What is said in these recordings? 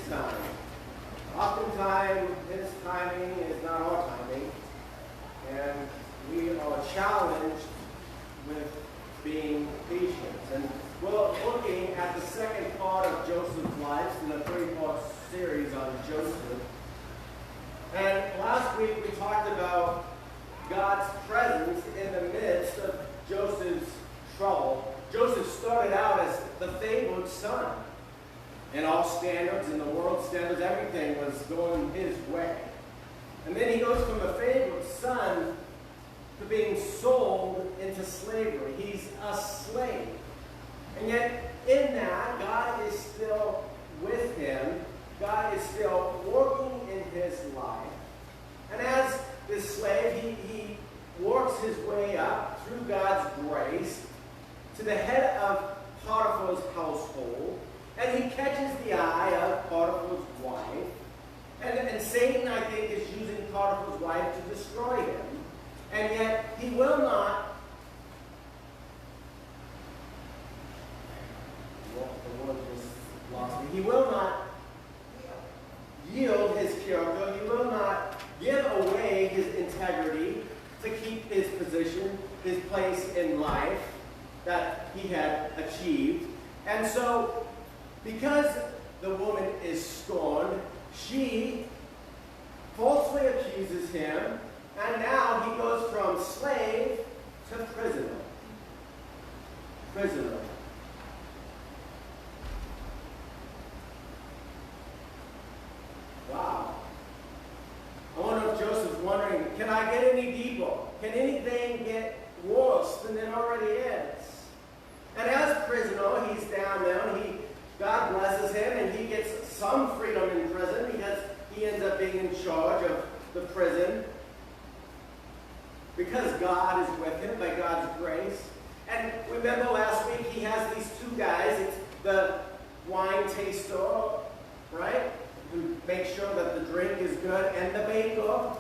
time. Oftentimes, his timing is not our timing, and we are challenged with being patient. And we're looking at the second part of Joseph's life in a three-part series on Joseph. And last week we talked about God's presence in the midst of Joseph's trouble. Joseph started out as the favored son. In all standards, in the world standards, everything was going his way. And then he goes from a favored son to being sold into slavery. He's a slave. And yet, in that, God is still with him. God is still working in his life. And as this slave, he works his way up through God's grace to the head of Potiphar's household. And he catches the eye of Potiphar's wife. And Satan, I think, is using Potiphar's wife to destroy him. And yet, he will not, the word just lost me. He will not yield his character. He will not give away his integrity to keep his position, his place in life that he had achieved. And so, because the woman is scorned, she falsely accuses him, and now he goes from slave to prisoner. Prisoner. Wow. I wonder if Joseph's wondering, can I get any deeper? Can anything get worse than it already is? And as prisoner, he's down there, and God blesses him, and he gets some freedom in prison because he ends up being in charge of the prison because God is with him by God's grace. And remember last week he has these two guys. It's the wine taster, right, who makes sure that the drink is good, and the baker.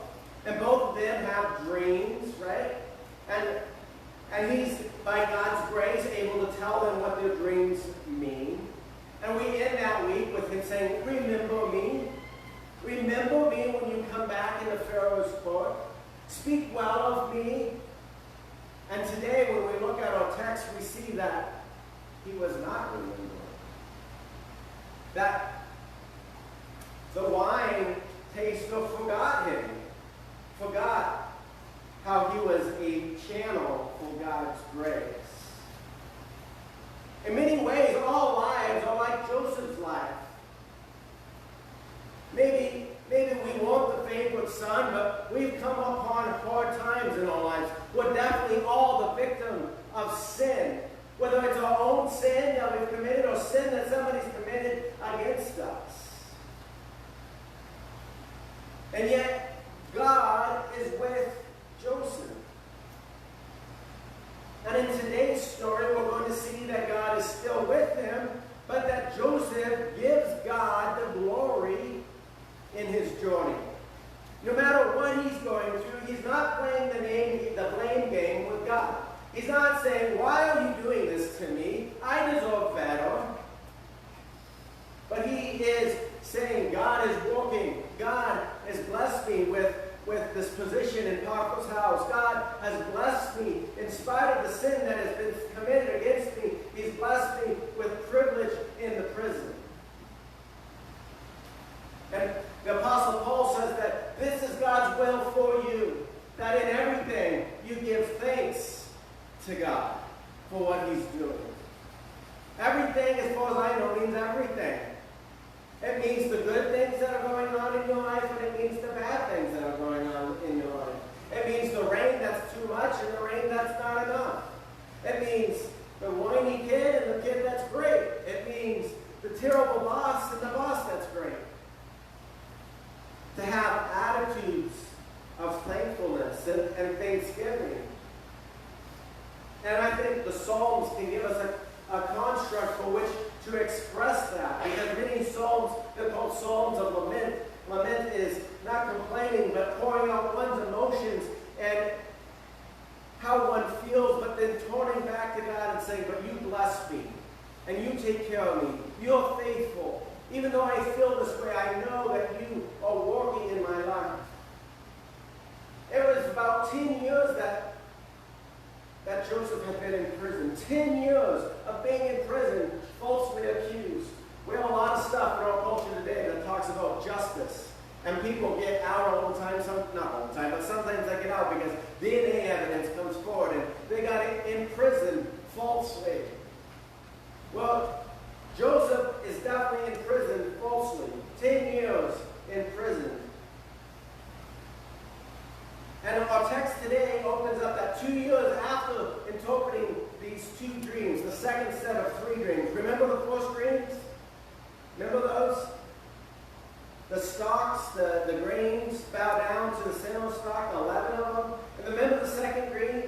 And both of them have dreams, right? And he's, by God's grace, able to tell them what their dreams mean. And we end that week with him saying, remember me. Remember me when you come back into Pharaoh's court. Speak well of me. And today, when we look at our text, we see that he was not remembered. That the wine taster forgot him. Forgot how he was a channel for God's grace. In many ways, all lives are like Joseph's life. Maybe we weren't the favorite son, but we've come upon hard times in our lives. We're definitely all the victim of sin. Whether it's our own sin that we've committed or sin that somebody's committed against us. And yet, God is with Joseph. And in today's story, we're going to see that God is still with him, but that Joseph gives God the glory in his journey. No matter what he's going through, he's not playing the blame game with God. He's not saying, why are you doing this to me? I deserve better. But he is saying, God is working. God has blessed me with this position in Potiphar's house. God has blessed me in spite of the sin that has been committed against me. He's blessed me with privilege in the prison. And the Apostle Paul says that this is God's will for you, that in everything you give thanks to God for what he's doing. Everything, as far as I know, means everything. It means the good things that are going on in your life, and it means the bad things that are going on in your life. It means the rain that's too much and the rain that's not enough. It means the whiny kid and the kid that's great. It means the terrible boss and the boss that's great. To have attitudes of thankfulness and thanksgiving. And I think the Psalms can give us a construct for which to express that. Because many Psalms, they're called Psalms of lament. Lament is not complaining, but pouring out one's emotions and how one feels, but then turning back to God and saying, but you bless me, and you take care of me. You're faithful. Even though I feel this way, 10 years of being in prison, falsely accused. We have a lot of stuff in our culture today that talks about justice. And people get out all the time, not all the time, but sometimes they get out because DNA evidence comes forward and they got imprisoned falsely. Well, Joseph is definitely in prison falsely. 10 years in prison. And our text today opens up that 2 years after interpreting these 2 dreams, the second set of 3 dreams. Remember the first dreams? Remember those? The stalks, the grains bow down to the center stalk, 11 of them. And remember the second dream,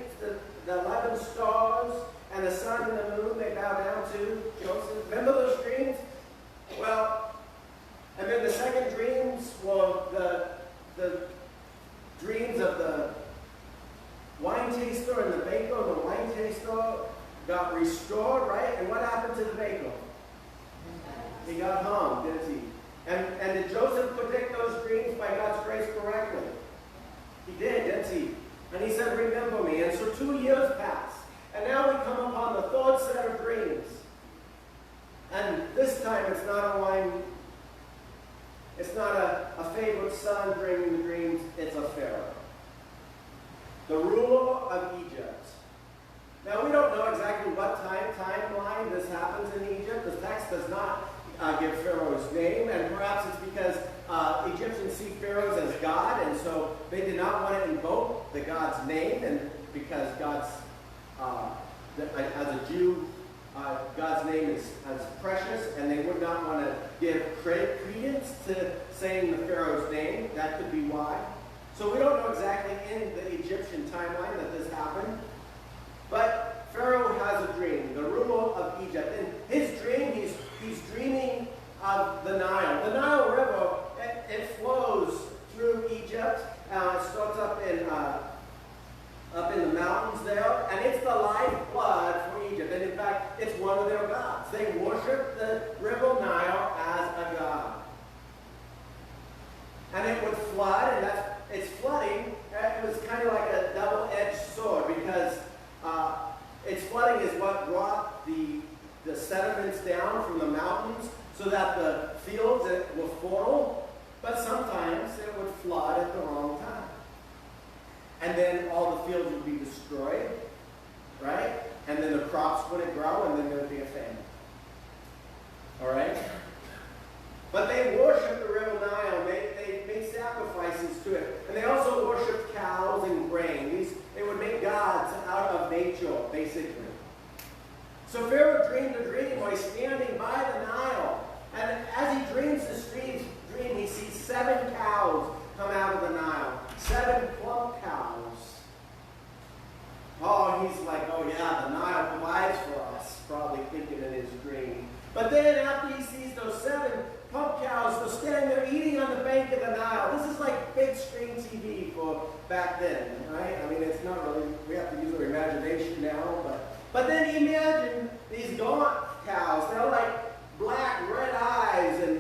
the 11 stars and the sun and the moon, they bow down to Joseph. Remember those dreams? Well, and then the second dreams were the dreams of the wine taster and the baker. The wine taster got restored, right? And what happened to the baker? He got hung, didn't he? And did Joseph predict those dreams by God's grace correctly? He did, didn't he? And he said, remember me. And so 2 years passed. And now we come upon the third set of dreams. And this time it's not a favorite son dreaming the dreams, it's a Pharaoh. The ruler of Egypt. Now we don't know exactly what timeline this happens in Egypt. The text does not give Pharaoh's name, and perhaps it's because Egyptians see pharaohs as God, and so they did not want to invoke the God's name, and because as a Jew, God's name is as precious, and they would not want to give credence to saying the Pharaoh's name. That could be why. So we don't know exactly in the Egyptian timeline that this happened, but Pharaoh has a dream, the ruler of Egypt. In his dream, he's dreaming of the Nile. The Nile River, it flows through Egypt. It starts up in the mountains there, and it's the lifeblood for Egypt. And in fact, it's one of their gods. They worship the river Nile as a god. And it would flood, and it's flooding. It was kind of like a double-edged sword because its flooding is what brought the sediments down from the mountains so that the fields were fertile, but sometimes it would flood at the wrong time. And then all the fields would be destroyed, right? And then the crops wouldn't grow, and then there would be a famine. All right? But they worshiped the river Nile. They made sacrifices to it. And they also worshiped cows and grain. They would make gods out of nature, basically. So Pharaoh dreamed a dream while he's standing by the Nile. And as he dreams this dream, he sees 7 cows come out of the Nile. 7 plump cows. Oh, he's like, oh yeah, the Nile provides for us, probably thinking in his dream. But then after he sees those 7 plump cows, they're standing there eating on the bank of the Nile. This is like big screen TV for back then, right? I mean, it's not really, we have to use our imagination now, but then imagine these gaunt cows. They're like black, red eyes, and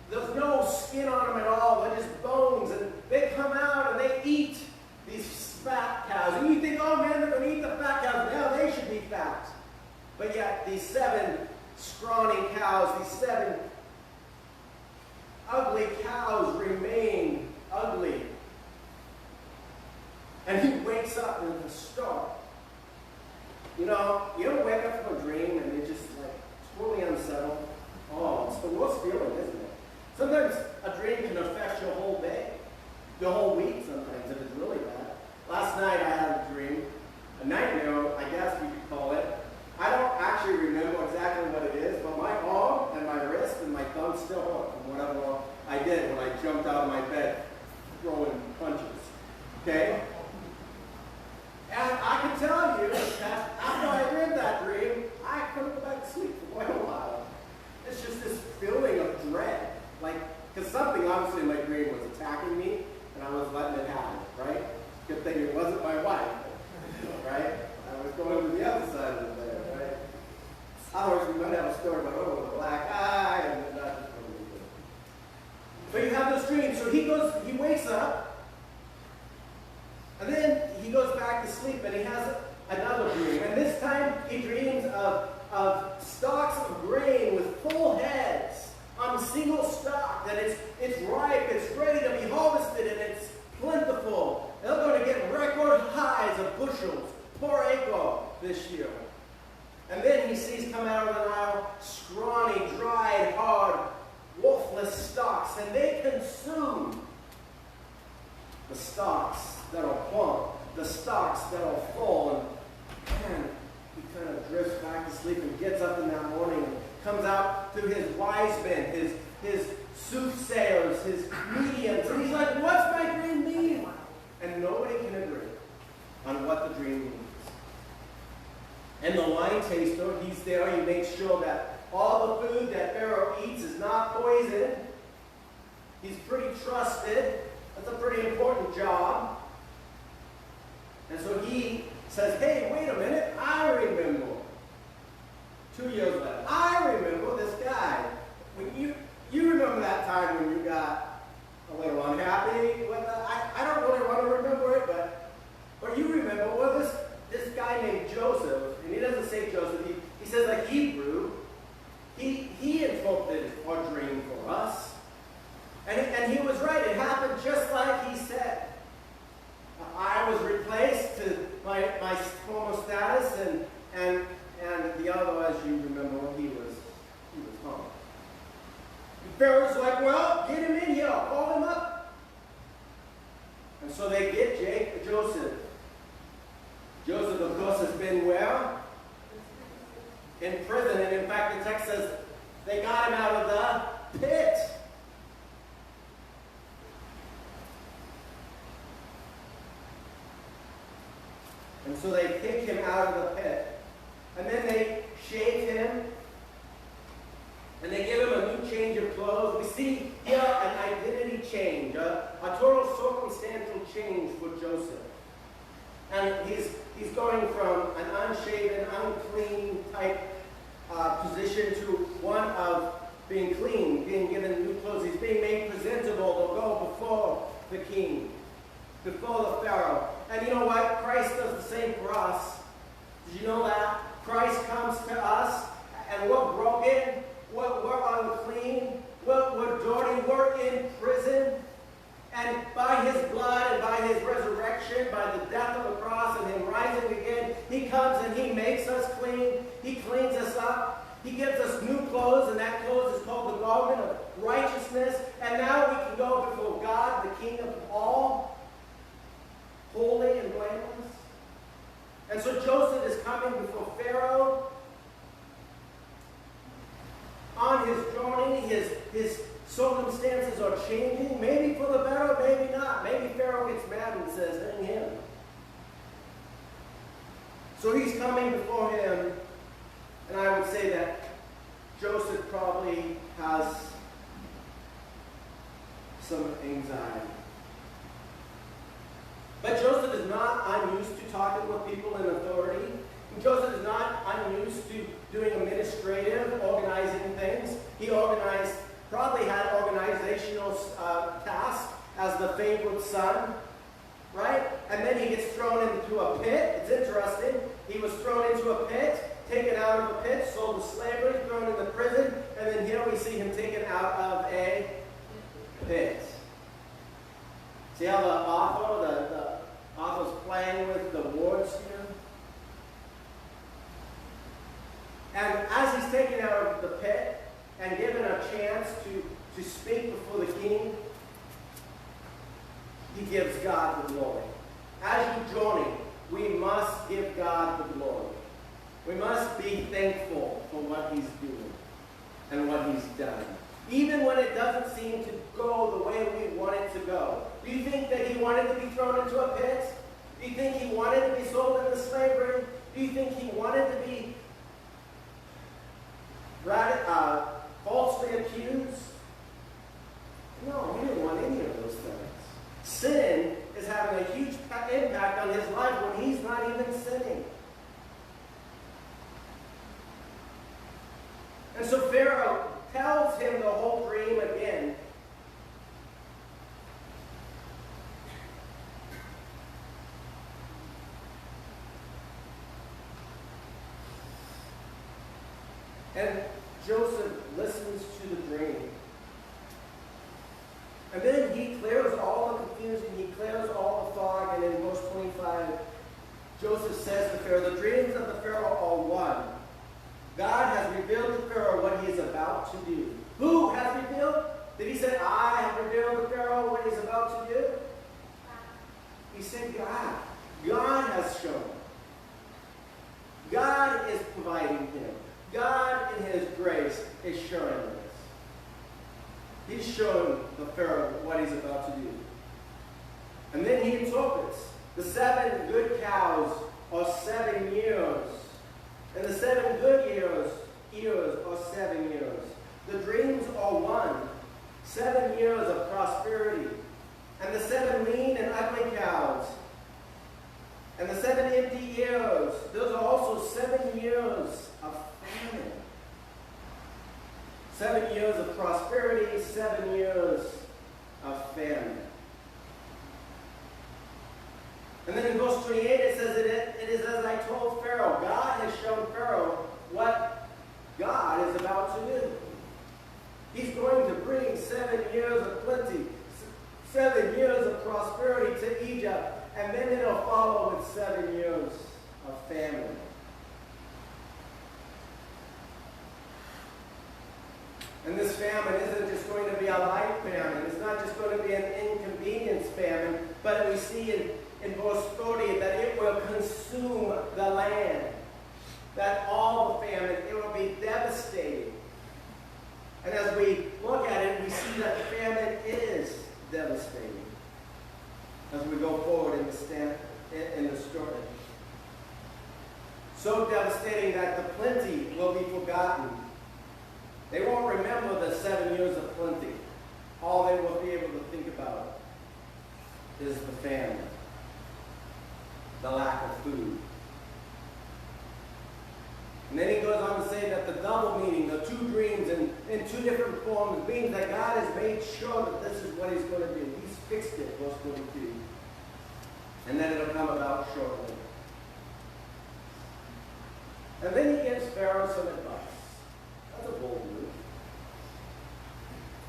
there's no skin on them at all. They're just bones, and they come out and they eat these fat cows. And you think, oh man, they're going to eat the fat cows. Now they should be fat. But yet these 7 scrawny cows, these 7 ugly cows remain ugly. And he wakes up in the storm. You ever wake up from a dream and you're just like totally unsettled? Oh, it's the worst feeling, isn't it? Sometimes a dream can affect your whole day, your whole week sometimes, if it's really bad. Last night I had a dream, a nightmare, I guess we could call it. I don't actually remember exactly what it is, but my arm and my wrist and my thumb still hurt from whatever I did when I jumped out of my bed throwing punches. Okay? And I can tell you that after I read that dream, I couldn't go back to sleep for quite a while. It's just this feeling of dread. Because something obviously in my dream was attacking me, and I was letting it happen, right? Good thing it wasn't my wife, right? I was going to the other side of the bed, right? Otherwise, we might have a story about, with a black eye, and not just really good. But you have this dream. So he wakes up, and then he goes back to sleep, and he has another dream. And this time, he he dreams of stalks of grain with full heads on a single stalk, that it's ripe, it's ready to be harvested, and it's plentiful. They're going to get record highs of bushels per acre this year. And then he sees come out of the Nile scrawny, dried, hard, worthless stalks, and they consume the stalks that are plump, the stalks that are full. And he kind of drifts back to sleep and gets up in that morning and comes out to his wise men, his soothsayers, his mediums, and he's like, what's my dream mean? And nobody can agree on what the dream means. And the wine taster, he's there, he makes sure that all the food that Pharaoh eats is not poison. He's pretty trusted. That's a pretty important job. And so he says, hey, wait a minute, I remember. 2 years later, I remember this guy. When you remember that time when you got a little unhappy with that? I don't really want to remember it, but you remember, well, this guy named Joseph, and he doesn't say Joseph, he says like Hebrew, he interpreted our dream for us. And he was right. It happened just like he said. I was replaced to my former status, and the other, as you remember, he was home. Pharaoh's like, well, get him in here, call him up. And so they get Joseph. Joseph, of course, has been where? In prison. And in fact, the text says they got him out of the pit. And so they take him out of the pit. And then they shave him. And they give him a new change of clothes. We see here an identity change, a total circumstantial change for Joseph. And he's going from an unshaven, unclean type position to one of being clean, being given new clothes. He's being made presentable to go before the king, before the Pharaoh. And you know what? Christ does the same for us. Did you know that? Christ comes to us, and we're broken, we're unclean, we're dirty, we're in prison. And by his blood and by his resurrection, by the death of the cross and him rising again, he comes and he makes us clean. He cleans us up. He gives us new clothes, and that clothes is called the garment of righteousness. And now we can go before God, the King of all, holy and blameless. And so Joseph is coming before Pharaoh. On his journey, his circumstances are changing, maybe for the better, maybe not. Maybe Pharaoh gets mad and says, hang him. So he's coming before him, and I would say that Joseph probably has some anxiety. But Joseph is not unused to talking with people in authority. Joseph is not unused to doing administrative, organizing things. He probably had organizational tasks as the favorite son, right? And then he gets thrown into a pit. It's interesting. He was thrown into a pit, taken out of a pit, sold to slavery, thrown into prison, and then here we see him taken out of a pit. See how the author's playing with the words here? And as he's taken out of the pit and given a chance to speak before the king, he gives God the glory. As you journey, we must give God the glory. We must be thankful for what he's doing and what he's done. Even when it doesn't seem to go the way we want it to go. Do you think that he wanted to be thrown into a pit? Do you think he wanted to be sold into slavery? Do you think he wanted to be falsely accused? No, he didn't want any of those things. Sin is having a huge impact on his life when he's not even sinning. And so Pharaoh tells him the whole dream again. And Joseph listens to the dream. And then he clears all the confusion, he clears all the fog, and in verse 25, Joseph says to Pharaoh, the dreams of the Pharaoh are one. God has revealed to Pharaoh what he is about to do. Who has revealed? Did he say, I have revealed to Pharaoh what he's about to do? He said, God. God has shown. God is providing him. God in his grace is showing this. He's showing the Pharaoh what he's about to do. And then he interprets. The 7 good cows are 7 years. And the 7 good years are 7 years. The dreams are one. 7 years of prosperity. And the 7 lean and ugly cows. And the 7 empty years, those are also 7 years of famine. 7 years of prosperity, 7 years of famine. And then in verse 28 it says, it is as I told Pharaoh. God has shown Pharaoh what God is about to do. He's going to bring 7 years of plenty, 7 years of prosperity to Egypt, and then it'll follow with 7 years of famine. And this famine isn't just going to be a light famine. It's not just going to be an inconvenience famine, but we see in verse 30 that it will consume the land. That all the famine, it will be devastating. And as we look at it, we see that the famine is devastating as we go forward in the story. So devastating that the plenty will be forgotten. They won't remember the 7 years of plenty. All they will be able to think about is the famine, the lack of food. And then he goes on to say that the double meaning, the 2 dreams in 2 different forms, means that God has made sure that this is what he's going to do. He's fixed it, verse 22. And then it'll come about shortly. And then he gives Pharaoh some advice. That's a bold move.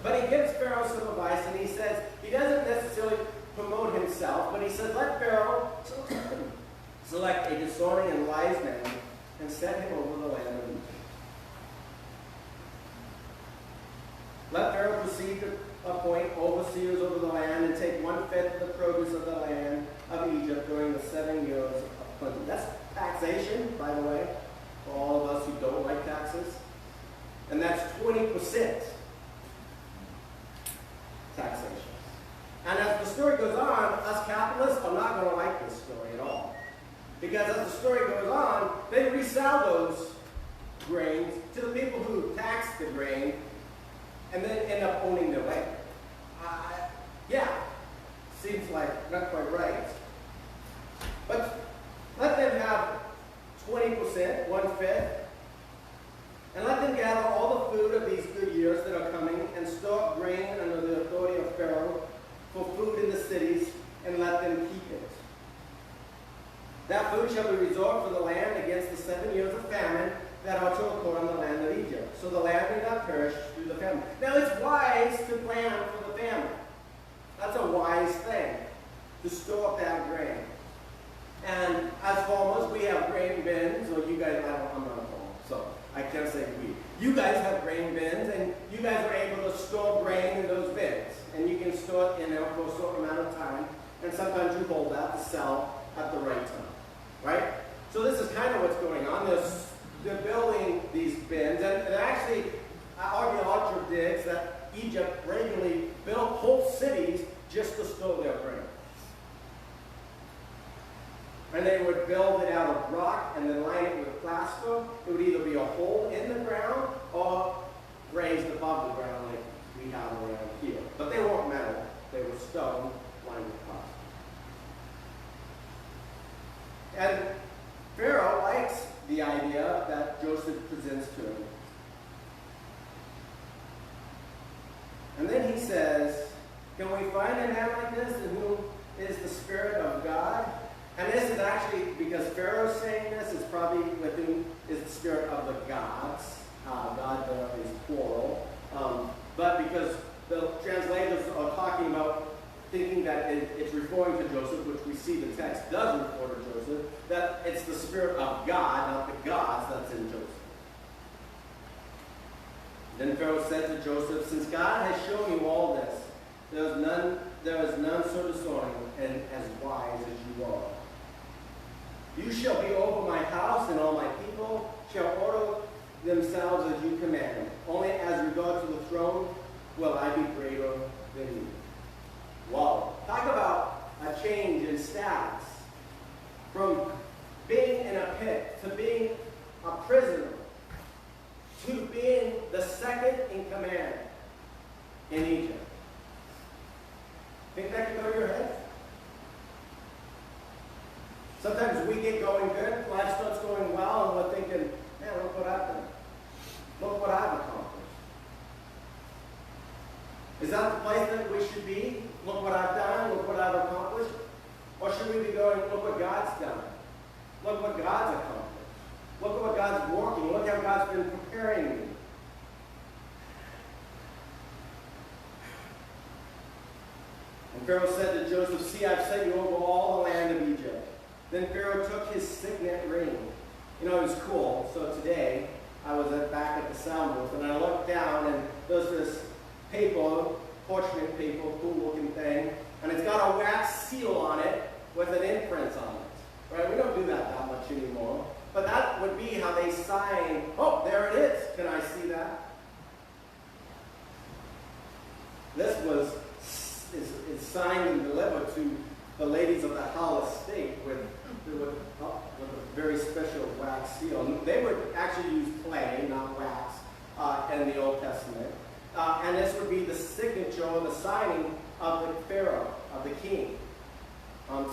But he gives Pharaoh some advice, and he says, he doesn't necessarily promote himself, but he says, let Pharaoh select a discerning and wise man and set him over the land of Egypt. Let Pharaoh proceed to appoint overseers over the land and take 1/5 of the produce of the land of Egypt during the 7 years of plenty. That's taxation, by the way, for all of us who don't like taxes. And that's 20% taxation. And as the story goes on, us capitalists are not going to like this story at all. Because as the story goes on, they resell those grains to the people who tax the grain and then end up owning their land. Yeah, seems like not quite right. But let them have 20%, 1/5, and let them gather all the food of these good years that are coming and store up grain under the authority of Pharaoh for food in the cities, and let them keep it. That food shall be reserved for the land against the 7 years of famine that are to occur in the land of Egypt, so the land may not perish through the famine. Now it's wise to plan for the famine. That's a wise thing, to store up that grain. And as farmers, we have grain bins, or you guys, I'm not a farmer, so I can't say we. You guys have grain bins, and you guys are able to store grain in those bins. And you can store it in there for a certain amount of time, and sometimes you hold out to sell at the right time, right? So this is kind of what's going on. They're building these bins, and actually, archaeological digs that Egypt regularly built whole cities just to store their grain. And they would build it out of rock and then line it with plaster. It would either be a hole in the ground or raised above the ground like we have around here. But they weren't metal. They were stone lined with plaster. And Pharaoh likes the idea that Joseph presents to him. And then he says, can we find a man like this in whom is the Spirit of God? And this is actually, because Pharaoh's saying this, is probably with whom is the spirit of the gods. God there is plural. But because the translators are talking about thinking that it's referring to Joseph, which we see the text does refer to Joseph, that it's the Spirit of God, not the gods, that's in Joseph. Then Pharaoh said to Joseph, "Since God has shown you all this, there is none so discerning and as wise as you are. You shall be over my house, and all my people shall order themselves as you command. Only as regards to the throne will I be greater than you." Wow. Talk about a change in status. From being in a pit to being a prisoner to being the second in command in Egypt. Think that can go to your head? Sometimes we get going good, life starts going well, and we're thinking, man, look what I've done. Look what I've accomplished. Is that the place that we should be? Look what I've done, look what I've accomplished? Or should we be going, look what God's done? Look what God's accomplished. Look at what God's working. Look how God's been preparing me. And Pharaoh said to Joseph, "See, I've set you over all the land of Egypt." Then Pharaoh took his signet ring. You know, it was cool. So today, I was back at the sound booth, and I looked down, and there's this paper, parchment paper, cool-looking thing, and it's got a wax seal on it with an imprint on it. Right? We don't do that much anymore. But that would be how they sign. Oh, there it is. Can I see that? This is signed and delivered to the ladies of the Hull estate with a very special wax seal. And they would actually use clay, not wax, in the Old Testament. And this would be the signature or the signing of the Pharaoh, of the king.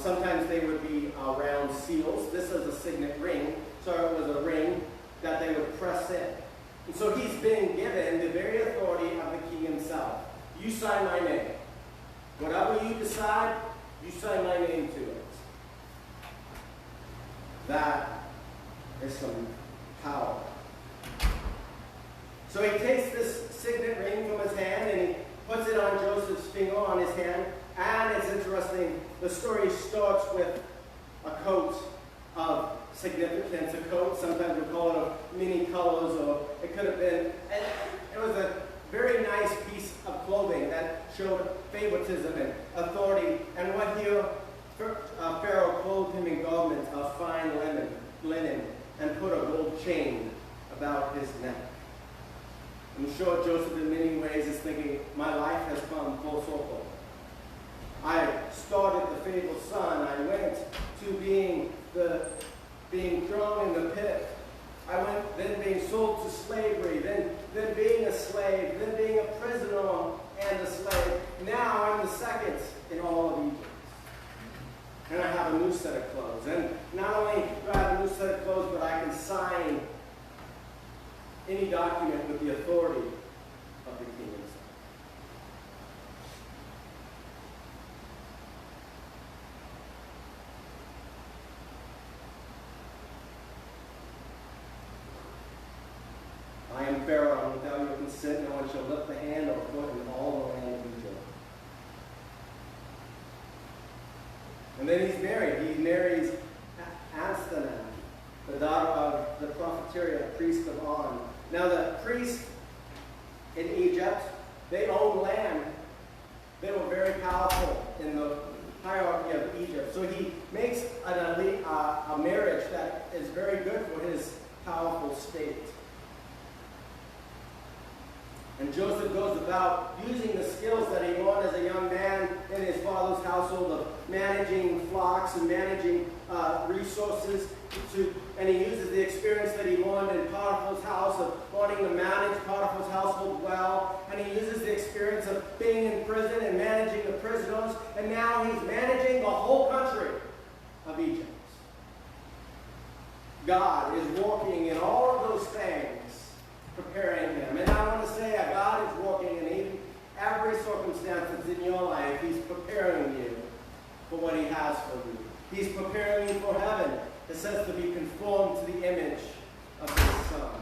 Sometimes they would be round seals. This is a signet ring, so it was a ring that they would press in. And so he's been given the very authority of the king himself. You sign my name. Whatever you decide, you sign my name to it. That is some power. So he takes this signet ring from his hand and he puts it on Joseph's finger on his hand. And it's interesting, the story starts with a coat of significance, a coat, sometimes we call it of many colors, or it could have been, it was a very nice piece of clothing that showed favoritism and authority. And what here, Pharaoh clothed him in garments of fine linen and put a gold chain about his neck. I'm sure Joseph in many ways is thinking, my life has come full circle. I started the faithful son. I went to being thrown in the pit. I went then being sold to slavery, then being a slave, then being a prisoner and a slave. Now I'm the second in all of Egypt. And I have a new set of clothes. And not only do I have a new set of clothes, but I can sign any document with the authority of the king himself. I am Pharaoh, and without your consent, no one shall lift a hand or foot in all the land of Egypt. And then he's married. He marries Asenath, the daughter of the prophetarian priest of On. Now the priests in Egypt, they owned land. They were very powerful in the hierarchy of Egypt. So he makes a marriage that is very good for his powerful state. And Joseph goes about using the skills that he learned as a young man in his father's household of managing flocks and managing resources. And he uses the experience that he learned in Potiphar's house of learning to manage Potiphar's household well. And he uses the experience of being in prison and managing the prisoners. And now he's managing the whole country of Egypt. God is working in all of those things, preparing him. And I want to say that God is working in every circumstance that's in your life. He's preparing you for what he has for you. He's preparing you for heaven. It says to be conformed to the image of his Son.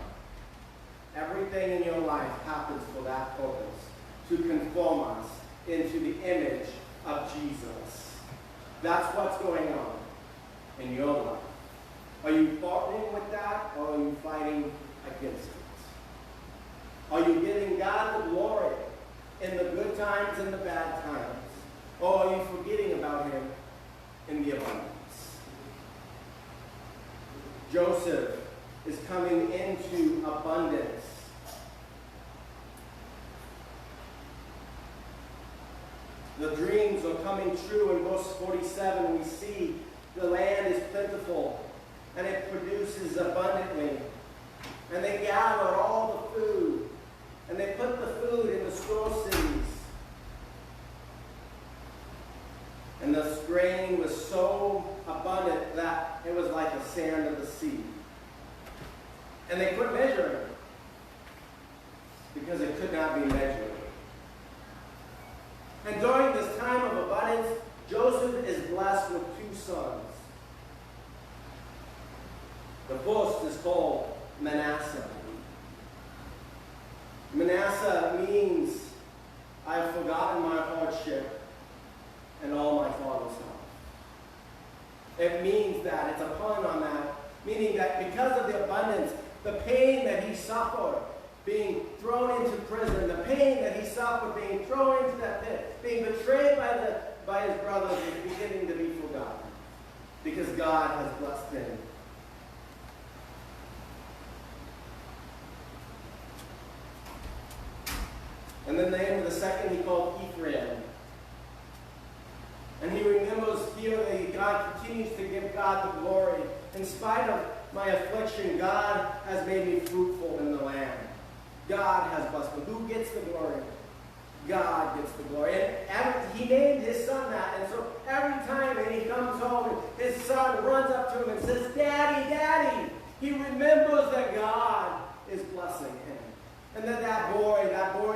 Everything in your life happens for that purpose, to conform us into the image of Jesus. That's what's going on in your life. Are you partnering with that, or are you fighting against it? Are you giving God the glory in the good times and the bad times? Or are you forgetting about him in the abundance? Joseph is coming into abundance. The dreams are coming true. In verse 47, we see the land is plentiful and it produces abundantly. And they gathered all the food and they put the food in the store cities. And the grain was so abundant that it was like the sand of the sea. And they couldn't measure it because it could not be measured. And during this time of abundance, Joseph is blessed with two sons. The first is called Manasseh. Manasseh means, I have forgotten my hardship and all my father's house. It means that, it's a pun on that, meaning that because of the abundance, the pain that he suffered being thrown into prison, the pain that he suffered being thrown into that pit, being betrayed by his brothers is beginning to be forgotten because God has blessed him. And the name of the second he called Ephraim. And he remembers here that God continues to give God the glory. In spite of my affliction, God has made me fruitful in the land. God has blessed me. Who gets the glory? God gets the glory. And he named his son that. And so every time when he comes home, his son runs up to him and says, Daddy, Daddy. He remembers that God is blessing him. And that boy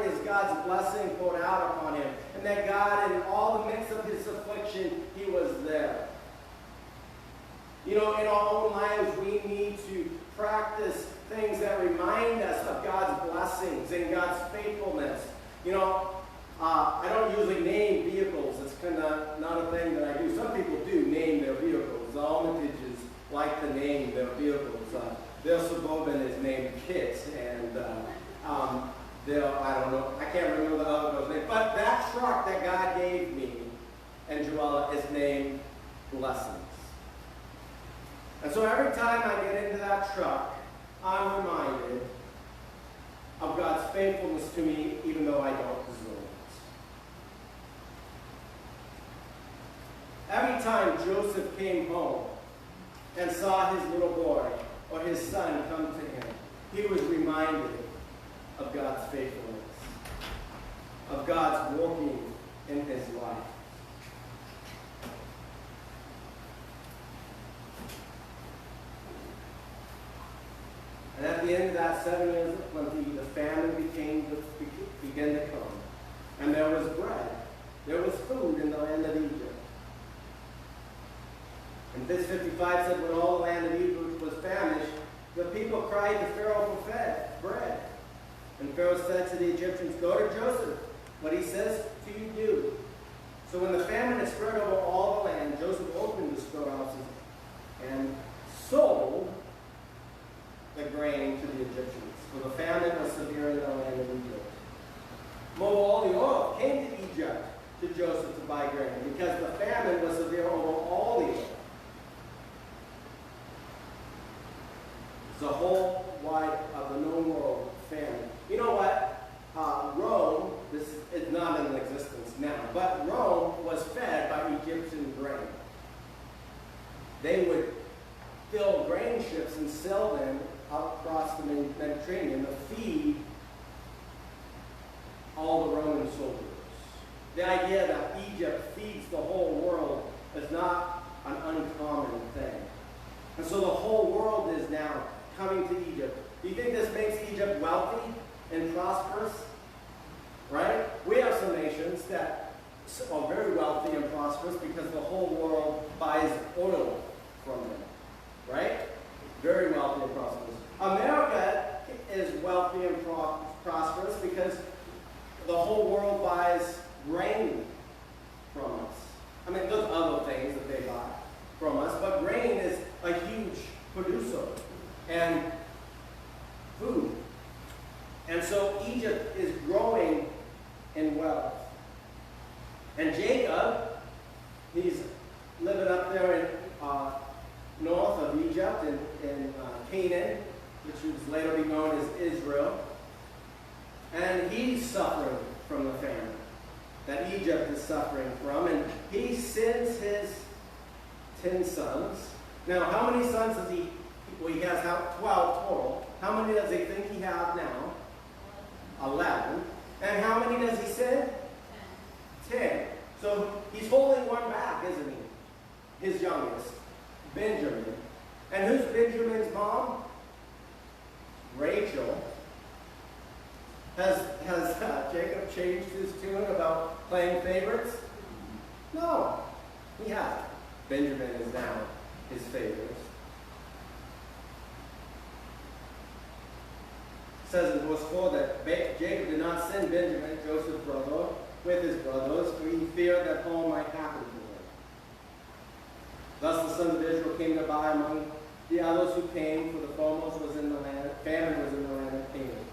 is God's blessing poured out upon him. And that God, in all the midst of his affliction, he was there. You know, in our own lives, we need to practice things that remind us of God's blessings and God's faithfulness. You know, I don't usually name vehicles. It's kind of not a thing that I do. Some people do name their vehicles. The Armitages like to name their vehicles. Their Suburban is named Kit, and I don't know, I can't remember the other girl's name, but that truck that God gave me and Joella is named Blessings. And so every time I get into that truck, I'm reminded of God's faithfulness to me, even though I don't deserve it. Every time Joseph came home and saw his little boy or his son come to him, he was reminded of God's faithfulness, of God's working in his life. And at the end of that 7 years of plenty, the famine began to come. And there was bread. There was food in the land of Egypt. And verse 55 said, when all the land of Egypt was famished, the people cried to Pharaoh for bread. And Pharaoh said to the Egyptians, go to Joseph. What he says to you, do. So when the famine had spread over all the land, Joseph opened the storehouses and sold the grain to the Egyptians. For the famine was severe in the land of Egypt. Moreover, all the oil came to Egypt to Joseph to buy grain, because the famine was severe over all the oil. The whole wide of the known world famine. You know what? Rome, this is not in existence now, but Rome was fed by Egyptian grain. They would fill grain ships and sell them across the Mediterranean to feed all the Roman soldiers. The idea that Egypt feeds the whole world is not an uncommon thing. And so the whole world is now coming to Egypt. Do you think this makes Egypt wealthy and prosperous? Right? We have some nations that are very wealthy and prosperous because the whole world buys oil from them. Right? Very wealthy and prosperous. America is wealthy and prosperous because the whole world buys grain from us. I mean, there's other things that they buy from us, but grain is a huge producer and food. And so Egypt is growing in wealth. And Jacob, he's living up there in north of Egypt in Canaan, which was later be known as Israel. And he's suffering from the famine that Egypt is suffering from. And he sends his 10 sons. Now, how many sons does he? Well, he has 12 total. How many does he think he has now? 11. And how many does he send? 10. So he's holding one back, isn't he? His youngest, Benjamin. And who's Benjamin's mom? Rachel. Has Jacob changed his tune about playing favorites? No, he hasn't. Benjamin is now his favorite. It says in verse 4 that Jacob did not send Benjamin, Joseph's brother, with his brothers, for he feared that harm might happen to him. Thus the sons of Israel came to buy among the others who came, for the foremost was in the land, famine was in the land of Canaan.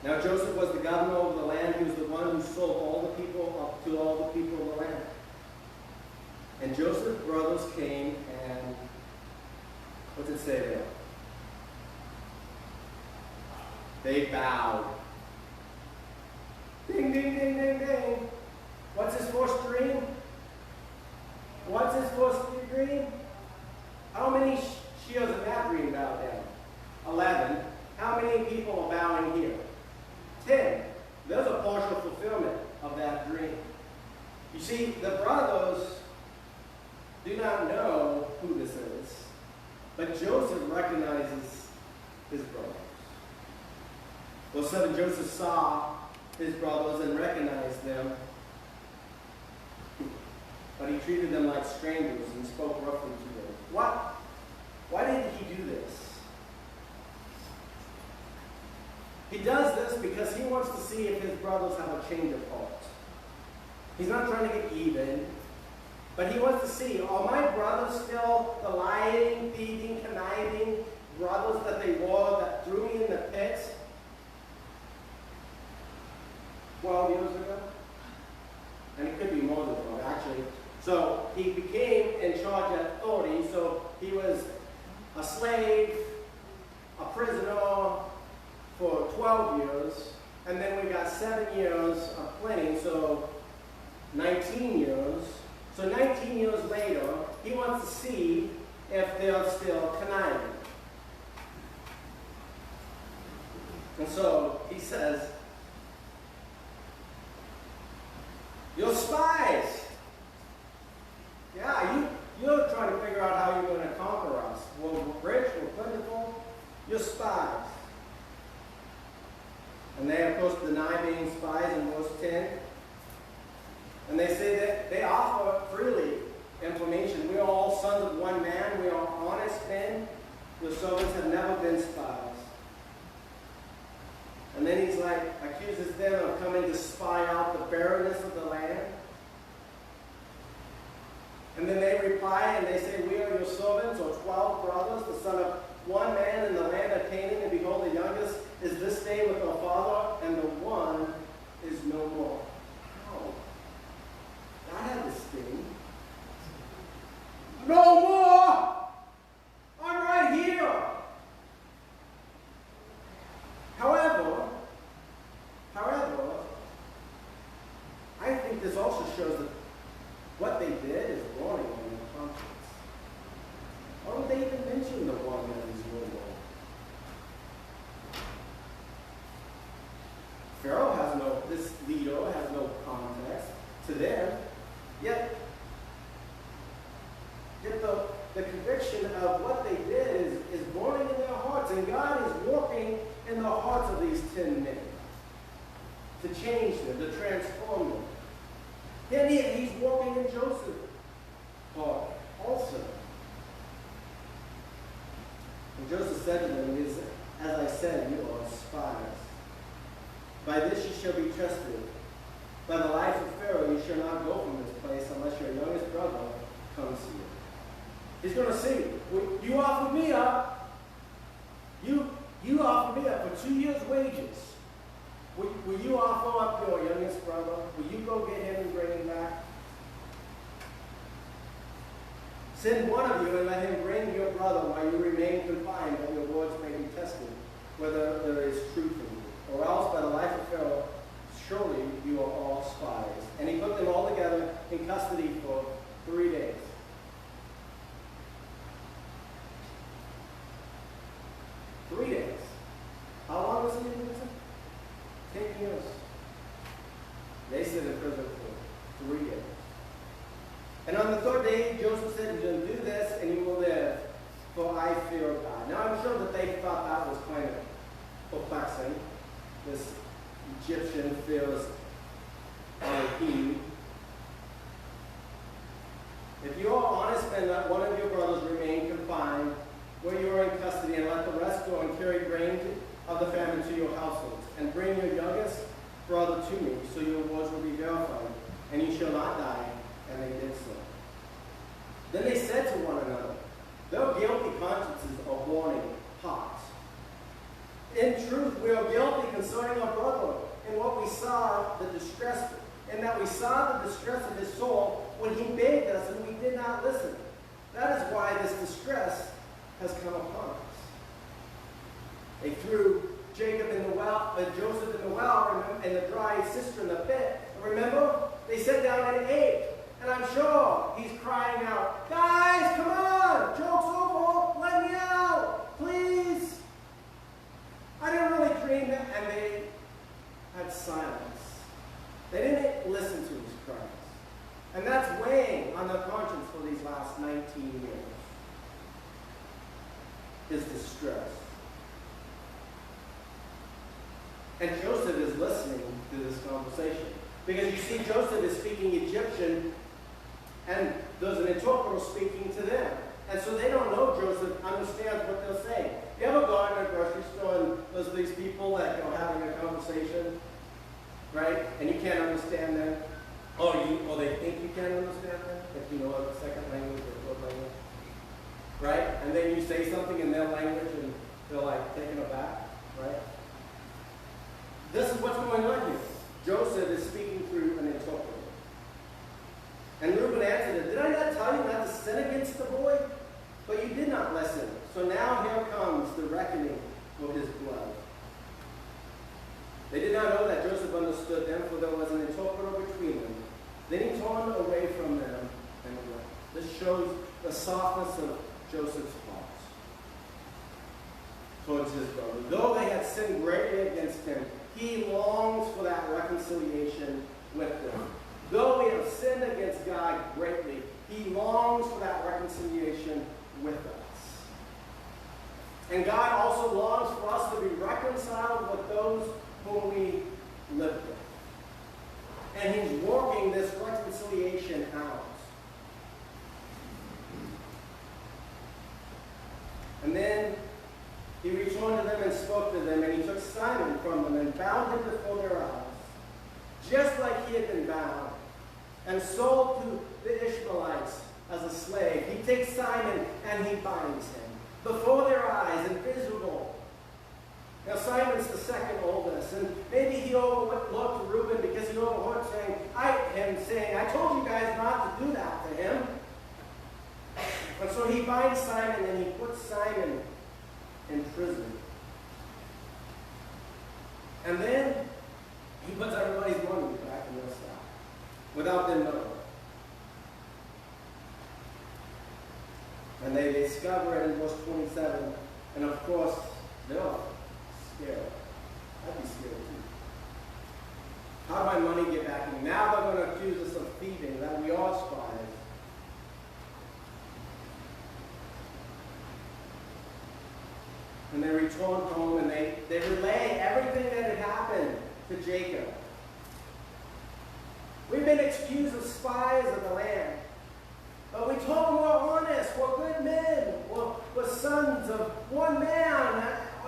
Now Joseph was the governor over the land. He was the one who sold all the people up to all the people of the land. And Joseph's brothers came and, what's it say there? They bowed. Ding, ding, ding, ding, ding. What's his first dream? What's his first dream? How many shears in that dream bowed down? 11. How many people are bowing here? 10. There's a partial fulfillment of that dream. You see, the brothers do not know who this is, but Joseph recognizes his brothers. Verse 7, Joseph saw his brothers and recognized them, but he treated them like strangers and spoke roughly to them. Why did he do this? He does this because he wants to see if his brothers have a change of heart. He's not trying to get even, but he wants to see, are my brothers still the lying, thieving, conniving brothers that they were that threw me in the pit 12 years ago? And it could be more than 12, actually. So he became in charge at 30, so he was a slave, a prisoner, for 12 years, and then we got 7 years of plenty, so 19 years. So 19 years later, he wants to see if they're still conniving. And so he says, "You're spies. Yeah, you're trying to figure out how you're going to conquer us. We're rich, we're plentiful. You're spies." And they, of course, deny being spies in verse 10. And they say that they offer freely information. We are all sons of one man. We are honest men. Your servants have never been spies. And then he's like, accuses them of coming to spy out the barrenness of the land. And then they reply and they say, "We are your servants, or 12 brothers, the son of one man in the land of Canaan, and behold, the youngest is this day with our father, and the one is no more." Oh, that had to sting. No more! I'm right here! However, I think this also shows that what they did is warning on their conscience. Why would they even mention the one that is no more? Pharaoh has no, this leader has no context to them, yet the conviction of what they did is burning in their hearts, and God is working in the hearts of these 10 men to change them, to transform them. And he's working in Joseph's heart also. said to them, "It is as I said, you are spies. By this you shall be trusted. By the life of Pharaoh you shall not go from this place unless your youngest brother comes to you." He's going to see, you offered me up. You offered me up for 2 years' wages. Will you offer up your youngest brother? Will you go get him and bring him back? Send one of you and let him bring your brother while you remain confined, that your words may be tested, whether there is truth in you. Or else, by the life of Pharaoh, surely you are all spies. And he put them all together in custody for 3 days. 3 days. How long was he in prison? 10 years. They sit in prison for 3 days. And on the 3rd day, Joseph said to them, "Do this, and you will live, for I fear God." Now, I'm sure that they thought that was kind of perplexing. This Egyptian fears Elohim. If you are honest, then let one of your brothers remain confined where you are in custody, and let the rest go and carry grain of the famine to your households. And bring your youngest brother to me, so your words will be verified, and you shall not die. And they did so. Then they said to one another, "Their guilty consciences are burning hot. In truth, we are guilty concerning our brother, in what we saw the distress, and that we saw the distress of his soul when he begged us, and we did not listen. That is why this distress has come upon us." They threw Jacob in the well, Joseph in the well, and the dry cistern, the pit. Remember, they sat down and ate. And I'm sure he's crying out, "Guys, come on! Joke's over! Let me out! Please! I didn't really dream that." And they had silence. They didn't listen to his cries. And that's weighing on their conscience for these last 19 years. His distress. And Joseph is listening to this conversation. Because you see, Joseph is speaking Egyptian, and there's an interpreter speaking to them. And so they don't know Joseph understands what they're saying. You ever gone to a grocery store and there's these people that are having a conversation, right? And you can't understand them. Or they think you can't understand them, if you know a second language or third language. Right? And then you say something in their language and they're like taken aback, right? This is what's going on here. Joseph is speaking through an interpreter. And Reuben answered him, "Did I not tell you not to sin against the boy? But you did not listen. So now here comes the reckoning for his blood." They did not know that Joseph understood them, for there was an interpreter between them. Then he turned away from them and went. This shows the softness of Joseph's heart towards his brother. Though they had sinned greatly against him, he longs for that reconciliation with them. Though we have sinned against God greatly, he longs for that reconciliation with us. And God also longs for us to be reconciled with those whom we live with. And he's working this reconciliation out. And then he returned to them and spoke to them, and he took Simon from them and bound him before their eyes, just like he had been bound, and sold to the Ishmaelites as a slave. He takes Simon and he binds him before their eyes, invisible. Now Simon's the second oldest, and maybe he overlooked Reuben because he overheard him saying, "I told you guys not to do that to him." And so he binds Simon and he puts Simon in prison. And then he puts everybody's money back in their stock without them knowing. And they discover it in verse 27, and of course, they're scared. I'd be scared too. How do my money get back in? Now they're going to accuse us of thieving, that we are spies. And they return home and they relay everything that had happened to Jacob. We've been accused of spies of the land. But we told them we're honest, we're good men, was sons of one man.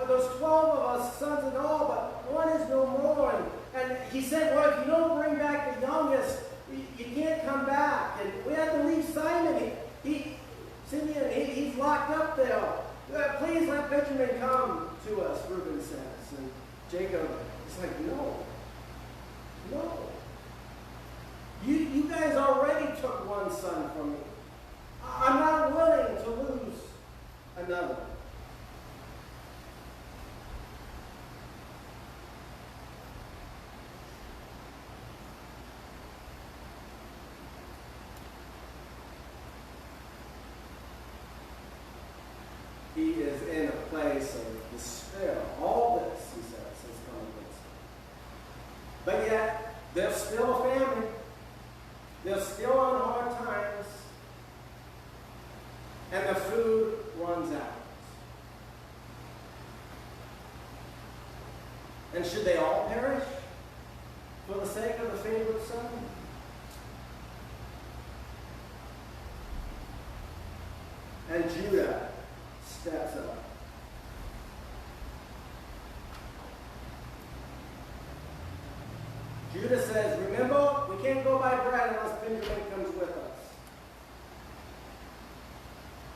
There's 12 of us, sons in all, but one is no more. And he said, well, if you don't bring back the youngest, you can't come back. And we had to leave Simon. Simeon, he's locked up there. Please let Benjamin come to us, Reuben says. And Jacob is like, no. You guys already took one son from me. I'm not willing to lose another. He is in a place of despair. All this, he says, has come against him. But yet, there's still a family. They're still on hard times. And the food runs out. And should they all perish for the sake of the favorite son? And Judah steps up. Judah says, remember, we can't go by bread unless Benjamin comes with us.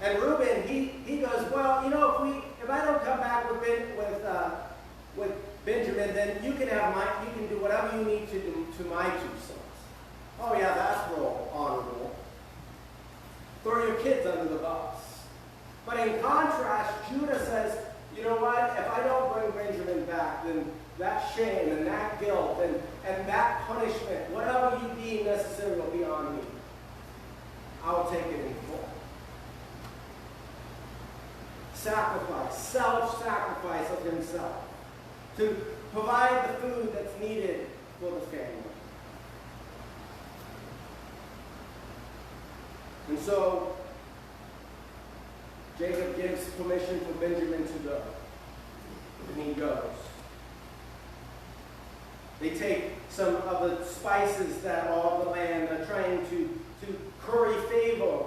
And Reuben, he goes, well, if I don't come back with Benjamin, then you can do whatever you need to do to my 2 sons. Oh yeah, that's real honorable. Throw your kids under the bus. But in contrast, Judah says, you know what? If I don't bring Benjamin back, then that shame and that guilt and that punishment, whatever you deem necessary, will be on me. I will take it in full. Sacrifice, self-sacrifice of himself to provide the food that's needed for the family. And so, Jacob gives permission for Benjamin to go. And he goes. They take some of the spices that are of the land. They're trying to curry favor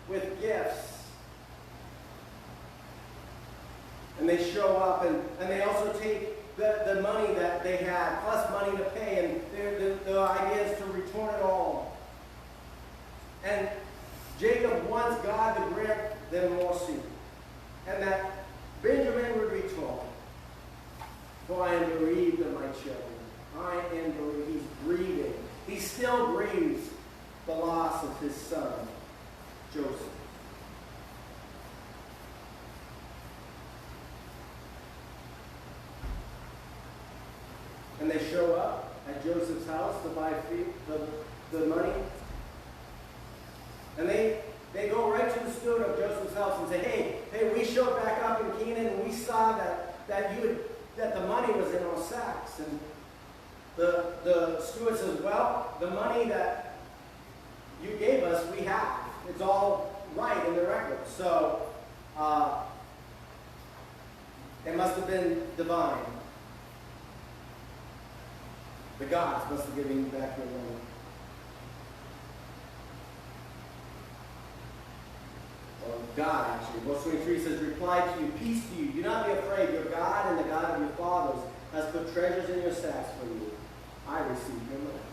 with gifts. And they show up, and they also take the money that they had, plus money to pay, and the idea is to return it all. And Jacob wants God to grant them mercy, and that Benjamin would return. For I am bereaved of my children. I am bereaved. He's grieving. He still grieves the loss of his son, Joseph. And they show up at Joseph's house to buy the money. And they go right to the steward of Joseph's house and say, hey, we showed back up in Canaan and we saw that the money was in our sacks. And the steward says, well, the money that you gave us, we have. It's all right in the record. So it must have been divine. The gods must have given you back your money. Or God, actually. Verse 23 says, reply to you, peace to you. Do not be afraid. Your God and the God of your fathers has put treasures in your sacks for you. I received your money.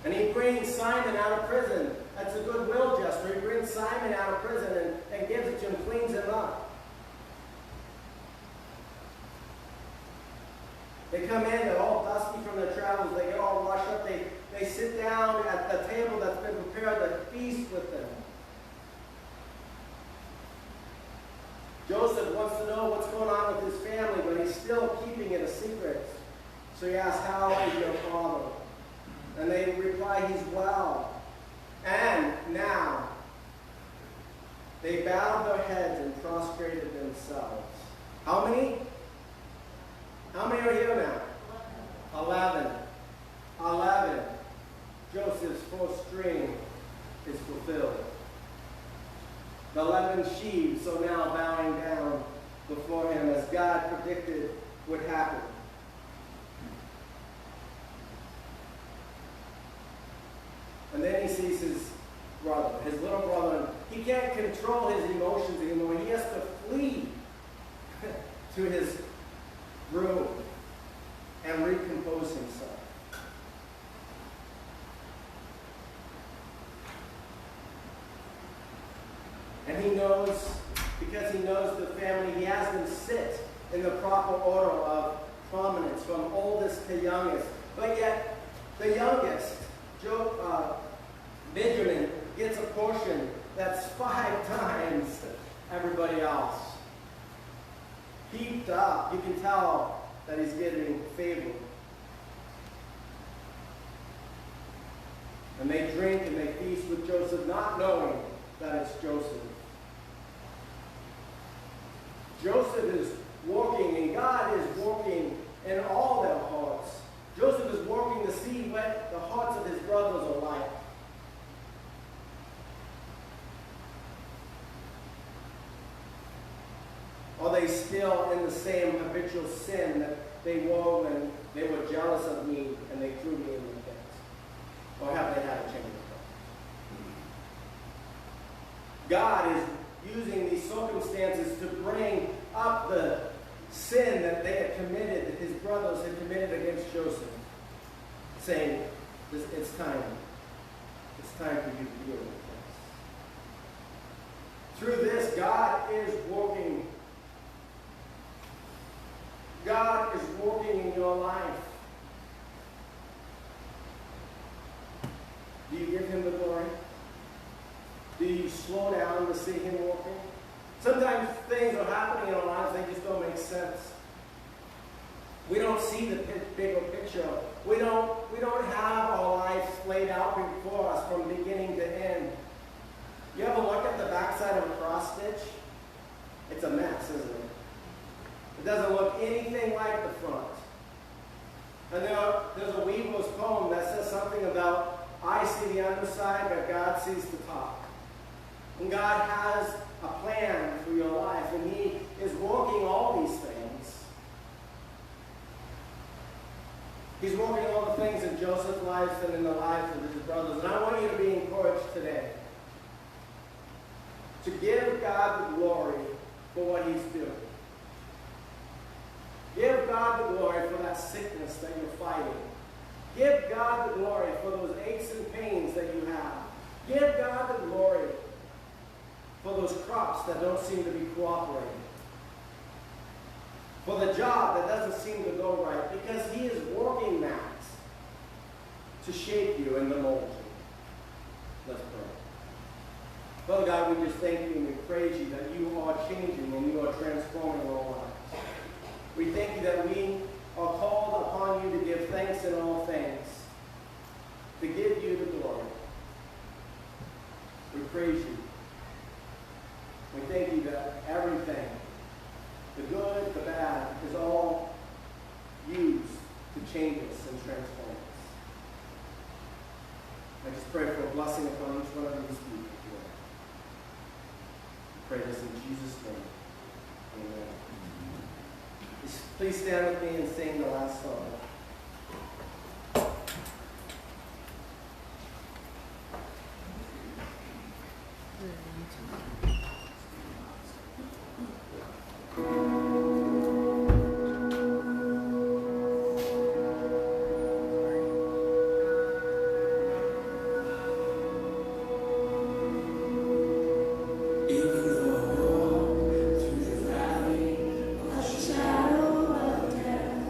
And he brings Simon out of prison. That's a goodwill gesture. He brings Simon out of prison and gives it to him, cleans him up. They come in, they're all dusty from their travels, they get all washed up, they sit down at the table that's been prepared to feast with them. Joseph wants to know what's going on with his family, but he's still keeping it a secret. So he asks, how is your father? And they reply, he's well. And now, they bowed their heads and prostrated themselves. How many? How many are here now? 11. 11. Joseph's fourth string is fulfilled. The 11 sheaves are now bowing down before him as God predicted would happen. And then he sees his brother, his little can't control his emotions anymore. He has to flee to his room and recompose himself. And he knows, because he knows the family, he has them sit in the proper order of prominence, from oldest to youngest. But yet, the youngest, Benjamin, gets a portion that's 5 times everybody else. Heaped up, you can tell that he's getting favor. And they drink and they feast with Joseph, not knowing that it's Joseph. Joseph is working, and God is working in all their hearts. Joseph is working to see what the hearts of his brothers are like. Are they still in the same habitual sin that they were when they were jealous of me and they threw me in the pit? Or have they had a change of heart? God is using these circumstances to bring up the sin that they had committed, that his brothers had committed against Joseph, saying, it's time. It's time for you to deal with this. Through this, God is working. God is working in your life. Do you give him the glory? Do you slow down to see him working? Sometimes things are happening in our lives, they just don't make sense. We don't see the bigger picture. We don't have our lives laid out before us from beginning to end. You ever look at the backside of a cross stitch? It's a mess, isn't it? It doesn't look anything like the front. And there's a Weaver's poem that says something about, I see the underside, but God sees the top. And God has a plan for your life, and he is working all these things. He's working all the things in Joseph's life and in the lives of his brothers. And I want you to be encouraged today to give God the glory for what he's doing. Give God the glory for that sickness that you're fighting. Give God the glory for those aches and pains that you have. Give God the glory for those crops that don't seem to be cooperating. For the job that doesn't seem to go right. Because he is working that to shape you and to mold you. Let's pray. Father God, we just thank you and we praise you that you are changing and you are transforming our lives. We thank you that we are called upon you to give thanks in all things, to give you the glory. We praise you. We thank you that everything, the good, the bad, is all used to change us and transform us. I just pray for a blessing upon each one of these people here. I pray this in Jesus' name. Amen. Please stand with me and sing the last song. Through the valley of the shadow of death,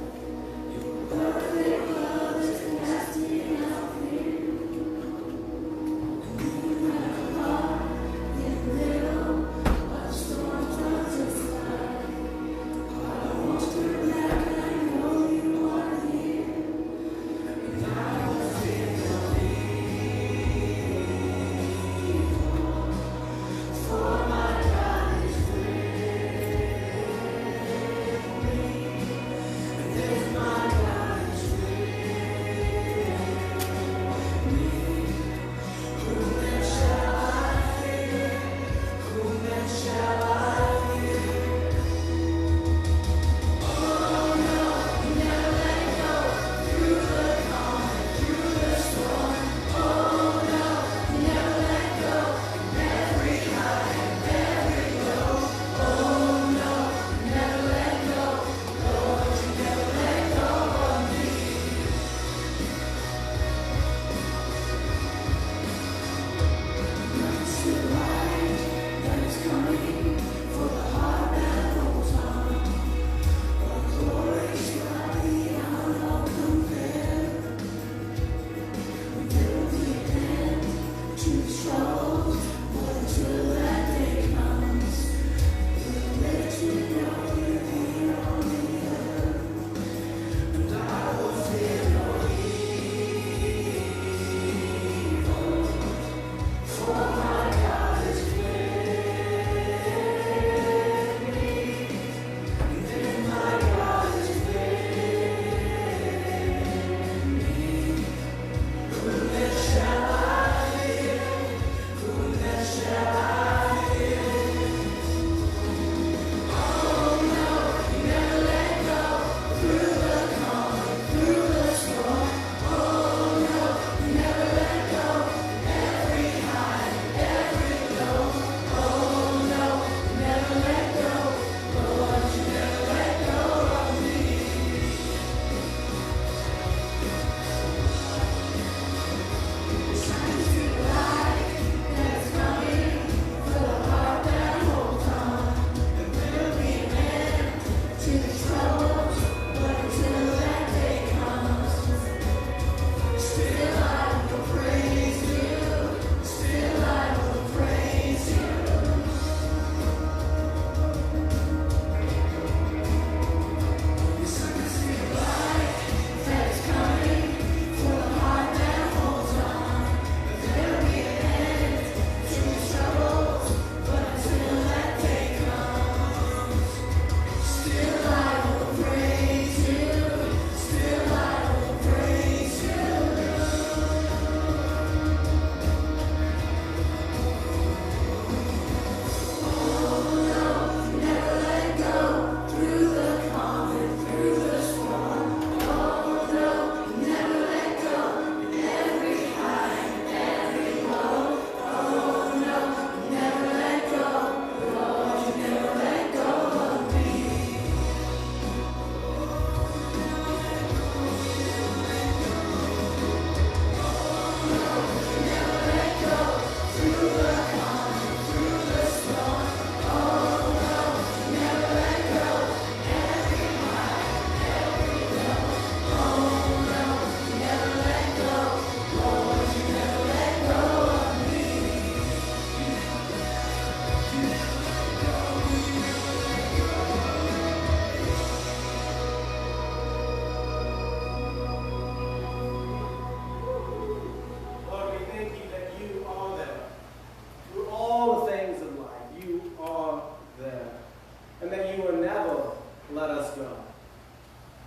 let us go.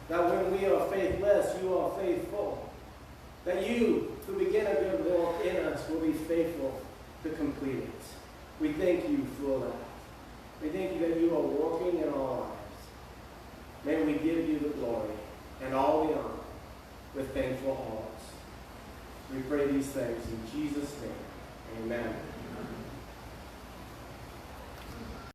That when we are faithless, you are faithful. That you, who begin a good work in us, will be faithful to complete it. We thank you for that. We thank you that you are working in our lives. May we give you the glory and all the honor with thankful hearts. We pray these things in Jesus' name. Amen.